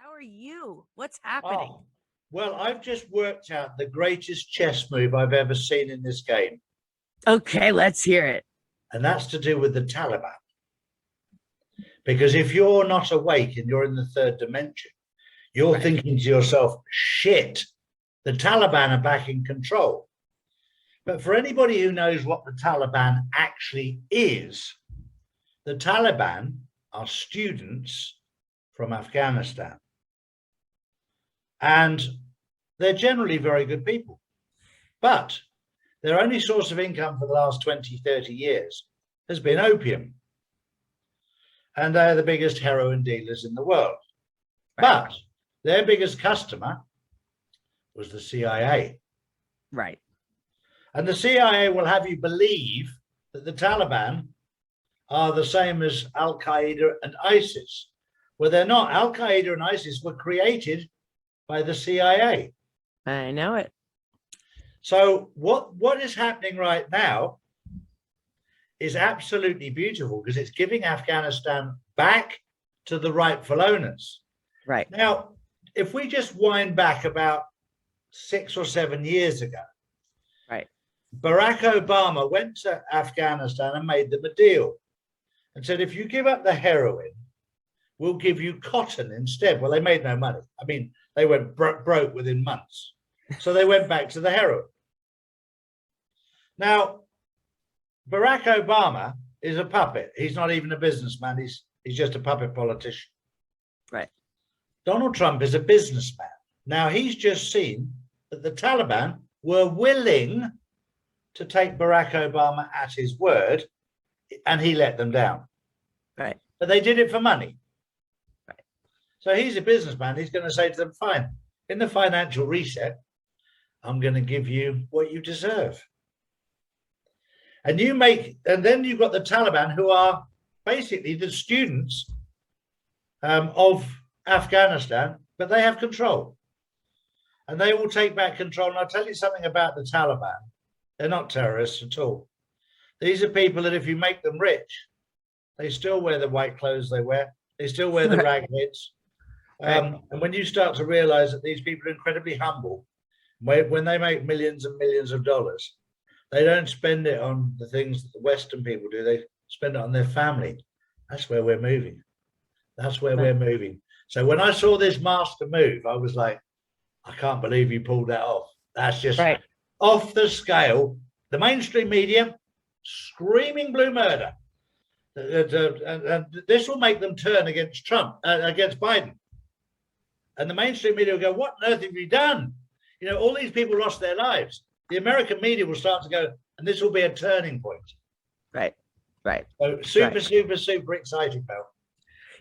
How are you? What's happening? Oh, well, I've just worked out the greatest chess move I've ever seen in this game. Okay, let's hear it. And that's to do with the Taliban. Because if you're not awake and you're in the third dimension, you're thinking to yourself, shit, the Taliban are back in control. But for anybody who knows what the Taliban actually is, the Taliban are students from Afghanistan. And they're generally very good people. But their only source of income for the last 20, 30 years has been opium. And they're the biggest heroin dealers in the world. But their biggest customer was the CIA. Right. And the CIA will have you believe that the Taliban are the same as Al-Qaeda and ISIS. Well, they're not. Al-Qaeda and ISIS were created by the CIA. I know it. So what is happening right now is absolutely beautiful because it's giving Afghanistan back to the rightful owners. Right. Now, if we just wind back about 6 or 7 years ago, right, Barack Obama went to Afghanistan and made them a deal and said, if you give up the heroin, we'll give you cotton instead. Well, they made no money. I mean, they went broke within months. So they went back to the heroin. Now, Barack Obama is a puppet. He's not even a businessman. He's just a puppet politician. Right. Donald Trump is a businessman. Now, he's just seen that the Taliban were willing to take Barack Obama at his word, and he let them down. Right. But they did it for money. Right. So he's a businessman. He's going to say to them, fine, in the financial reset, I'm going to give you what you deserve. And then you've got the Taliban, who are basically the students of Afghanistan, but they have control. And they will take back control. And I'll tell you something about the Taliban. They're not terrorists at all. These are people that if you make them rich, they still wear the white clothes they wear. They still wear the raglets. And when you start to realize that these people are incredibly humble, when they make millions and millions of dollars, they don't spend it on the things that the Western people do. They spend it on their family. That's where we're moving. That's where we're moving. So when I saw this master move, I was like, I can't believe you pulled that off. That's just off the scale. The mainstream media screaming blue murder. And this will make them turn against Trump, against Biden. And the mainstream media will go, what on earth have you done? You know, all these people lost their lives. The American media will start to go, and this will be a turning point. Right. So super exciting, Mel.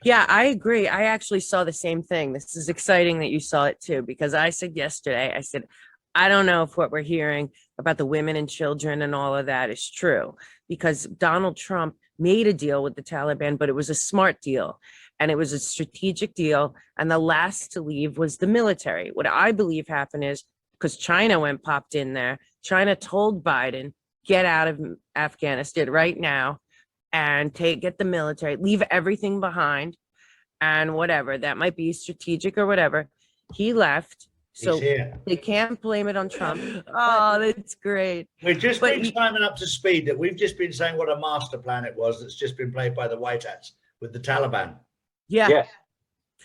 Yeah, I agree. I actually saw the same thing. This is exciting that you saw it too, because I said yesterday, I said, I don't know if what we're hearing about the women and children and all of that is true, because Donald Trump made a deal with the Taliban, but it was a smart deal and it was a strategic deal. And the last to leave was the military. What I believe happened is, because China popped in there, China told Biden, get out of Afghanistan right now and get the military, leave everything behind and whatever. That might be strategic or whatever. He left. So they can't blame it on Trump. Oh, that's great. We've just been Simon up to speed that we've just been saying what a master plan it was that's just been played by the White Hats with the Taliban. Yeah. Yes.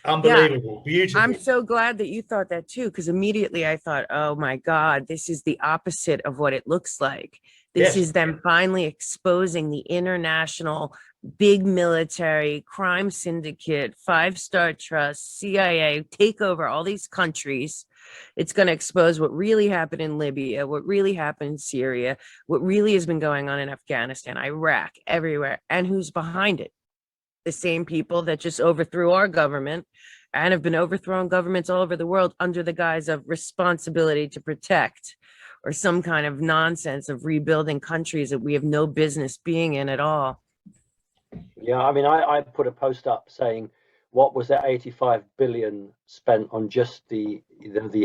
Unbelievable. Beautiful. I'm so glad that you thought that too, because immediately I thought, oh my God, this is the opposite of what it looks like. This is them finally exposing the international big military crime syndicate, five-star trust, CIA, take over all these countries. It's going to expose what really happened in Libya, what really happened in Syria, what really has been going on in Afghanistan, Iraq, everywhere, and who's behind it. The same people that just overthrew our government and have been overthrowing governments all over the world under the guise of responsibility to protect or some kind of nonsense of rebuilding countries that we have no business being in at all. Yeah, I mean, I put a post up saying, what was that 85 billion spent on just the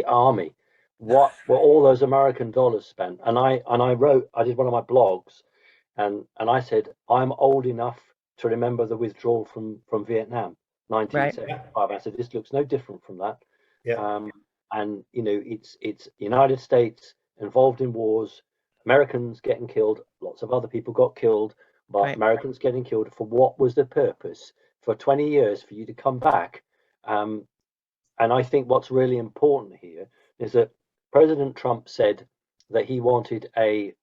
army? What were all those American dollars spent? And I did one of my blogs and I said, I'm old enough to remember the withdrawal from Vietnam. 1975. I said, this looks no different from that. Yeah. And you know, it's United States involved in wars, Americans getting killed, lots of other people got killed, but Americans getting killed for what was the purpose? For 20 years for you to come back. And I think what's really important here is that President Trump said that he wanted a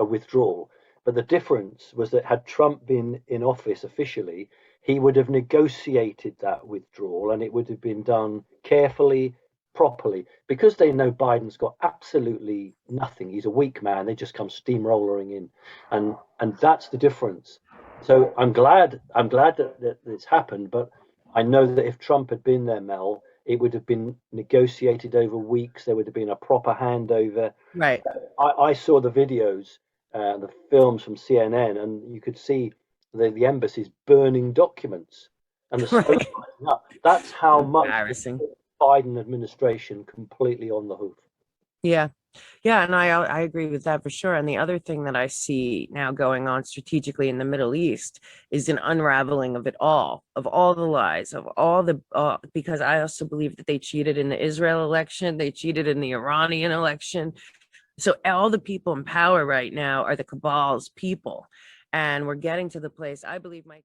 withdrawal, but the difference was that had Trump been in office officially, he would have negotiated that withdrawal, and it would have been done carefully, properly, because they know Biden's got absolutely nothing. He's a weak man. They just come steamrolling in, and that's the difference. So I'm glad that it's happened, but I know that if Trump had been there, Mel, it would have been negotiated over weeks. There would have been a proper handover. Right. I saw the videos, the films from CNN, and you could see the embassies burning documents and the smoke rising up. That's how much Embarrassing. Biden administration completely on the hoof. Yeah. Yeah, and I agree with that for sure. And the other thing that I see now going on strategically in the Middle East is an unraveling of it all, of all the lies, of all the because I also believe that they cheated in the Israel election, they cheated in the Iranian election. So all the people in power right now are the cabal's people, and we're getting to the place I believe might